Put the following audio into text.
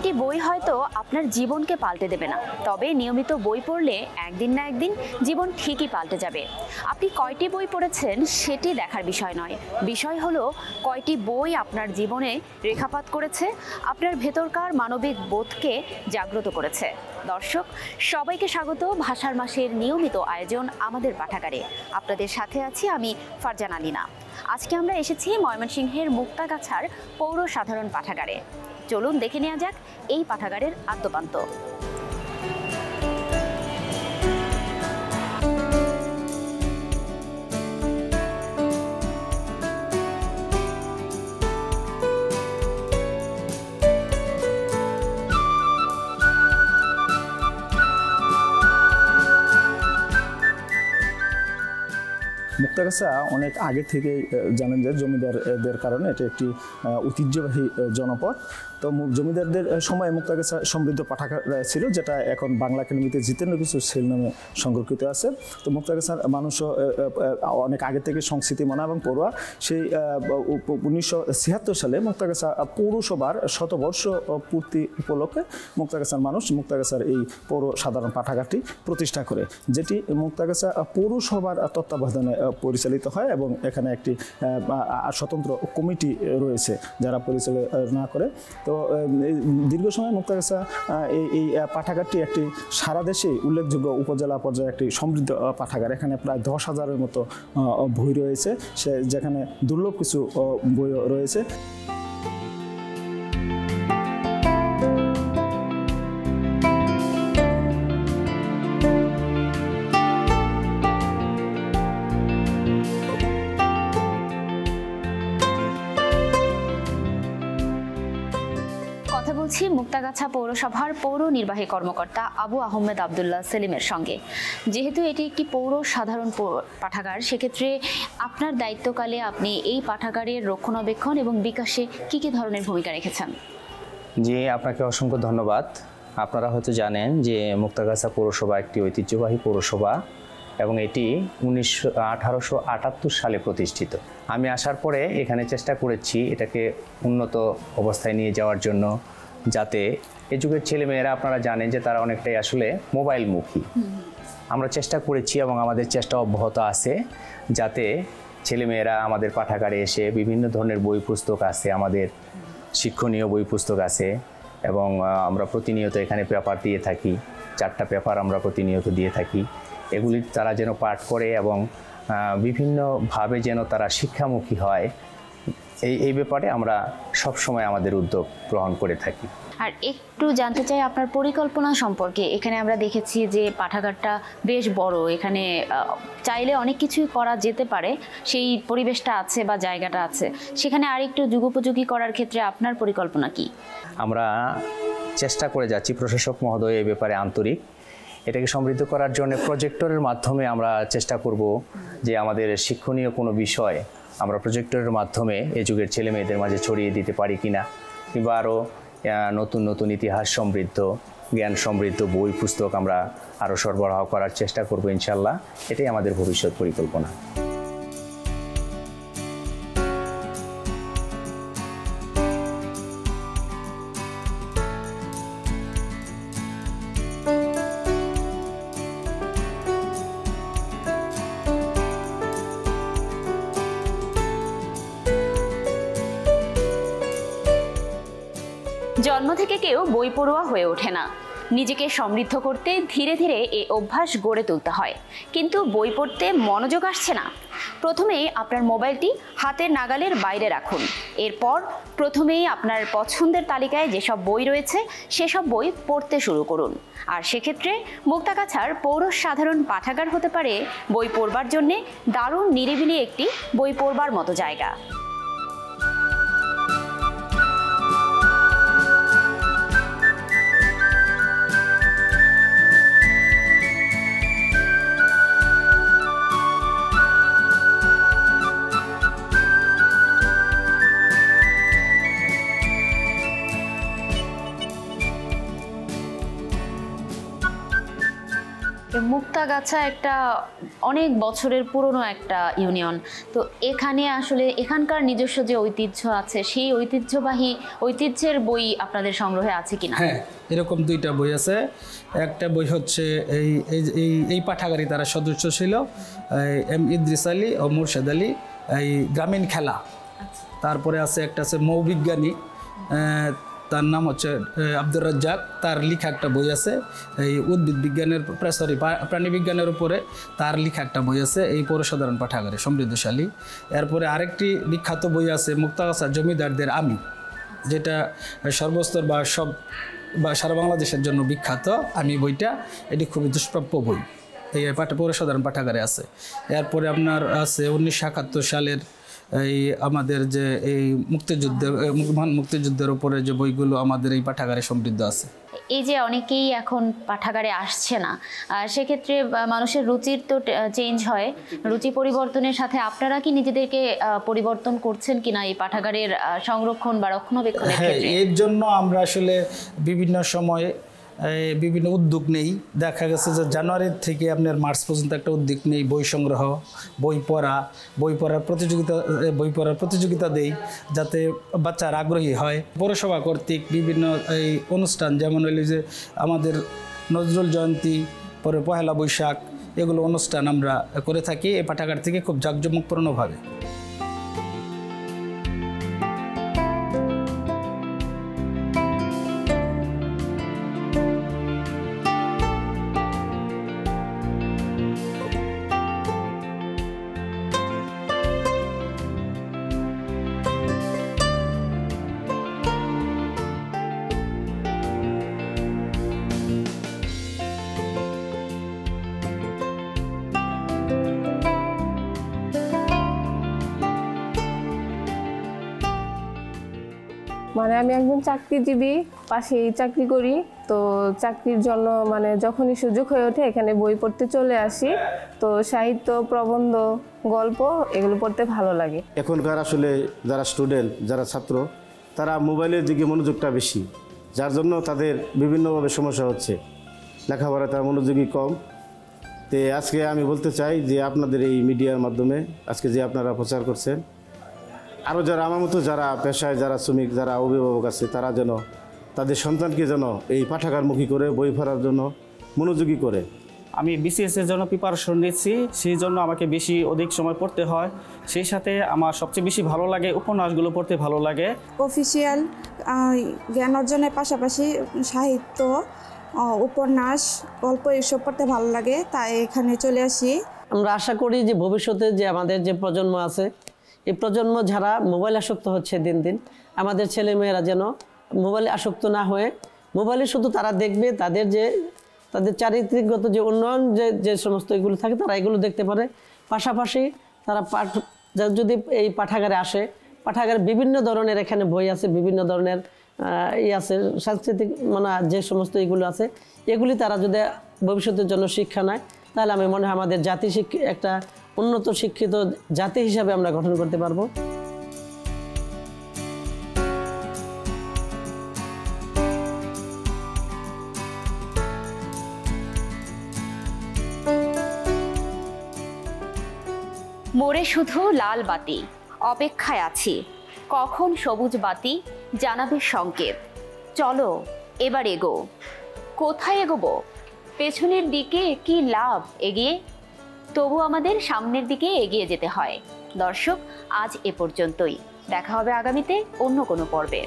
কয়েকটি বই হয়তো আপনার জীবনকে পাল্টে দেবে না, তবে নিয়মিত বই পড়লে একদিন না একদিন জীবন ঠিকই পাল্টে যাবে। আপনি কয়টি বই পড়েছেন সেটি দেখার বিষয় নয়, বিষয় হলো কয়টি বই আপনার জীবনে রেখাপাত করেছে, আপনার ভেতরকার মানবিক বোধকে জাগ্রত করেছে। দর্শক সবাইকে স্বাগত ভাষার মাসের নিয়মিত আয়োজন আমাদের পাঠাগারে। আপনাদের সাথে আছি আমি ফারজানা লিনা। আজকে আমরা এসেছি ময়মনসিংহের মুক্তাগাছার পৌর সাধারণ পাঠাগারে। চলুন দেখে নেওয়া যাক এই পাঠাগারের আদ্যোপান্ত। মুক্তাগাছা অনেক আগে থেকে জানেন যে জমিদারদের কারণে এটা একটি ঐতিহ্যবাহী জনপদ। তো জমিদারদের সময় মুক্তাগাছা সমৃদ্ধ পাঠাগার ছিল, যেটা এখন বাংলা একাডেমিতে জিতেন্দ্র কিছু সেল নামে সংরক্ষিত আছে। তো মুক্তাগাছার মানুষও অনেক আগে থেকে সংস্কৃতি মনা এবং পড়ুয়া। সেই 1976 সালে মুক্তাগাছা পৌরসভার শতবর্ষ পূর্তি উপলক্ষে মুক্তাগাছার মানুষ মুক্তাগাছার এই পৌর সাধারণ পাঠাগারটি প্রতিষ্ঠা করে, যেটি মুক্তাগাছা পৌরসভার তত্ত্বাবধানে পরিচালিত হয় এবং এখানে একটি স্বতন্ত্র কমিটি রয়েছে যারা পরিচালনা করে। তো দীর্ঘ সময় মুক্তাগাছা এই পাঠাগারটি একটি সারা দেশে উল্লেখযোগ্য উপজেলা পর্যায়ে একটি সমৃদ্ধ পাঠাগার। এখানে প্রায় 10,000-এর মতো বই রয়েছে, যেখানে দুর্লভ কিছু বইও রয়েছে। মুক্তাগাছা পৌরসভার পৌর নির্বাহী কর্মকর্তা আবু আহমেদ আবদুল্লাহ সেলিমের সঙ্গে। যেহেতু এটি একটি পৌর সাধারণ পাঠাগার, সেক্ষেত্রে আপনার দায়িত্বকালে আপনি এই পাঠাগারের রক্ষণাবেক্ষণ এবং বিকাশে কি কি ধরনের ভূমিকা রেখেছেন? জি, আপনাকে অসংখ্য ধন্যবাদ। আপনারা হয়তো জানেন যে মুক্তাগাছা পৌরসভা একটি ঐতিহ্যবাহী পৌরসভা এবং এটি 1878 সালে প্রতিষ্ঠিত। আমি আসার পরে এখানে চেষ্টা করেছি এটাকে উন্নত অবস্থায় নিয়ে যাওয়ার জন্য, যাতে এই যুগের ছেলেমেয়েরা, আপনারা জানেন যে তারা অনেকটাই আসলে মোবাইলমুখী। আমরা চেষ্টা করেছি এবং আমাদের চেষ্টা অব্যাহত আছে যাতে ছেলেমেয়েরা আমাদের পাঠাগারে এসে বিভিন্ন ধরনের বই পুস্তক আছে, আমাদের শিক্ষণীয় বই পুস্তক আছে এবং আমরা প্রতিনিয়ত এখানে পেপার দিয়ে থাকি। 4টা পেপার আমরা প্রতিনিয়ত দিয়ে থাকি। এগুলি তারা যেন পাঠ করে এবং বিভিন্নভাবে যেন তারা শিক্ষামুখী হয়, এই ব্যাপারে আমরা সবসময় আমাদের উদ্যোগ গ্রহণ করে থাকি। আর একটু জানতে চাই আপনার পরিকল্পনা সম্পর্কে। এখানে আমরা দেখেছি যে পাঠাগারটা বেশ বড়, এখানে চাইলে অনেক কিছুই করা যেতে পারে, সেই পরিবেশটা আছে বা জায়গাটা আছে, সেখানে আর একটু যুগোপযোগী করার ক্ষেত্রে আপনার পরিকল্পনা কি? আমরা চেষ্টা করে যাচ্ছি, প্রশাসক মহোদয় এই ব্যাপারে আন্তরিক। এটাকে সমৃদ্ধ করার জন্য প্রজেক্টরের মাধ্যমে আমরা চেষ্টা করব যে আমাদের শিক্ষণীয় কোনো বিষয় আমরা প্রজেক্টরের মাধ্যমে এই যুগের ছেলে মেয়েদের মাঝে ছড়িয়ে দিতে পারি কিনা, কিংবা আরও নতুন নতুন ইতিহাস সমৃদ্ধ, জ্ঞান সমৃদ্ধ বই পুস্তক আমরা আরও সরবরাহ করার চেষ্টা করব ইনশাল্লাহ। এটাই আমাদের ভবিষ্যৎ পরিকল্পনা। জন্ম থেকে কেউ বই পড়ুয়া হয়ে ওঠে না। নিজেকে সমৃদ্ধ করতে ধীরে ধীরে এই অভ্যাস গড়ে তুলতে হয়, কিন্তু বই পড়তে মনোযোগ আসছে না। প্রথমেই আপনার মোবাইলটি হাতের নাগালের বাইরে রাখুন। এরপর প্রথমেই আপনার পছন্দের তালিকায় যেসব বই রয়েছে সেসব বই পড়তে শুরু করুন। আর সেক্ষেত্রে মুক্তাগাছার পৌর সাধারণ পাঠাগার হতে পারে বই পড়বার জন্যে দারুণ নিরিবিলি একটি বই পড়বার মতো জায়গা। মুক্তাগাছা একটা অনেক বছরের পুরনো একটা ইউনিয়ন, তো এখানে আসলে এখানকার নিজস্ব যে ঐতিহ্য আছে সেই ঐতিহ্যের বই আপনাদের সংগ্রহে আছে কিনা? হ্যাঁ, এরকম 2টা বই আছে। একটা বই হচ্ছে এই পাঠাগারে তারা সদস্য ছিল এম ইদ্রিস আলী ও মুর্শেদ আলী, এই গ্রামীণ খেলা। তারপরে আছে একটা আছে মৌবিজ্ঞানী, তার নাম হচ্ছে আব্দুর রাজ্জাক, তার লেখা একটা বই আছে। এই উদ্ভিদ বিজ্ঞানের প্রাণী বিজ্ঞানের উপরে তার লেখা একটা বই আছে এই পৌরসাধারণ পাঠাগারে সমৃদ্ধশালী। এরপরে আরেকটি বিখ্যাত বই আছে মুক্তাগাছা জমিদারদের আমি, যেটা সর্বস্তর বা সারা বাংলাদেশের জন্য বিখ্যাত। আমি বইটা এটি খুবই দুষ্প্রাপ্য বই, এই পৌরসাধারণ পাঠাগারে আছে। এরপরে আপনার আছে 1971 সালের এই আমাদের যে এই মহান মুক্তিযুদ্ধের উপরে যে বইগুলো আমাদের এই পাঠাগারে সমৃদ্ধ আছে। এই যে অনেকেই এখন পাঠাগারে আসছে না, সেক্ষেত্রে মানুষের রুচির তো চেঞ্জ হয়, রুচি পরিবর্তনের সাথে আপনারা কি নিজেদেরকে পরিবর্তন করছেন কিনা এই পাঠাগারের সংরক্ষণ বা রক্ষণাবেক্ষণের ক্ষেত্রে? এর জন্য আমরা আসলে বিভিন্ন সময়ে বিভিন্ন উদ্যোগ নেই। দেখা গেছে যে জানুয়ারির থেকে আপনার মার্চ পর্যন্ত একটা উদ্যোগ নেই, বই সংগ্রহ, বই পড়ার প্রতিযোগিতা দেই যাতে বাচ্চারা আগ্রহী হয়। পৌরসভা কর্তৃক বিভিন্ন এই অনুষ্ঠান, যেমন হইলে যে আমাদের নজরুল জয়ন্তী, পরে পহেলা বৈশাখ, এগুলো অনুষ্ঠান আমরা করে থাকি এই পাঠাগার থেকে খুব জাঁকজমকপূর্ণভাবে। মানে আমি একজন চাকরিজীবী, পাশেই চাকরি করি। তো চাকরির জন্য মানে যখনই সুযোগ হয়ে ওঠে এখানে বই পড়তে চলে আসি। তো সাহিত্য, প্রবন্ধ, গল্প এগুলো পড়তে ভালো লাগে। এখনকার আসলে যারা স্টুডেন্ট, যারা ছাত্র, তারা মোবাইলের দিকে মনোযোগটা বেশি, যার জন্য তাদের বিভিন্নভাবে সমস্যা হচ্ছে, লেখাপড়ায় তার মনোযোগী কম। তো আজকে আমি বলতে চাই যে আপনাদের এই মিডিয়ার মাধ্যমে আজকে যে আপনারা প্রচার করছেন, আরও যারা আমার মতো যারা পেশায়, যারা শ্রমিক, যারা অভিভাবক আছে, তারা যেন তাদের সন্তানকে যেন এই পাঠাগারমুখী করে বই পড়ার জন্য মনোযোগী করে। আমি বিসিএস এর জন্য প্রিপারেশন নিচ্ছি, সেই জন্য আমাকে অধিক সময় পড়তে হয়। সেই সাথে আমার সবচেয়ে বেশি ভালো লাগে উপন্যাসগুলো পড়তে ভালো লাগে। অফিসিয়াল জ্ঞান অর্জনের পাশাপাশি সাহিত্য, উপন্যাস, গল্প এসব পড়তে ভালো লাগে, তাই এখানে চলে আসি। আমরা আশা করি যে ভবিষ্যতে যে আমাদের যে প্রজন্ম আছে, এই প্রজন্ম যারা মোবাইল আসক্ত হচ্ছে দিন দিন, আমাদের ছেলেমেয়েরা যেন মোবাইলে আসক্ত না হয়ে মোবাইলে শুধু তারা দেখবে তাদের চারিত্রিকগত যে উন্নয়ন যে সমস্ত এগুলো থাকে তারা এগুলো দেখতে পারে। পাশাপাশি তারা যদি এই পাঠাগারে আসে, পাঠাগারে বিভিন্ন ধরনের এখানে বই আছে, বিভিন্ন ধরনের আছে সাংস্কৃতিক মানে যে সমস্ত এগুলো আছে, এগুলি তারা যদি ভবিষ্যতের জন্য শিক্ষা নেয়, তাহলে আমি মনে হয় আমাদের জাতি একটা উন্নত শিক্ষিত জাতি হিসাবে আমরা গঠন করতে পারবো। মোড়ে শুধু লাল বাতি, অপেক্ষায় আছি কখন সবুজ বাতি জানাবে সংকেত। চলো এবার এগো। কোথায় এগোবো? পেছনের দিকে কি লাভ এগিয়ে? তবু আমাদের সামনের দিকে এগিয়ে যেতে হয়। দর্শক, আজ এ পর্যন্তই। দেখা হবে আগামীতে অন্য কোনো পর্বে।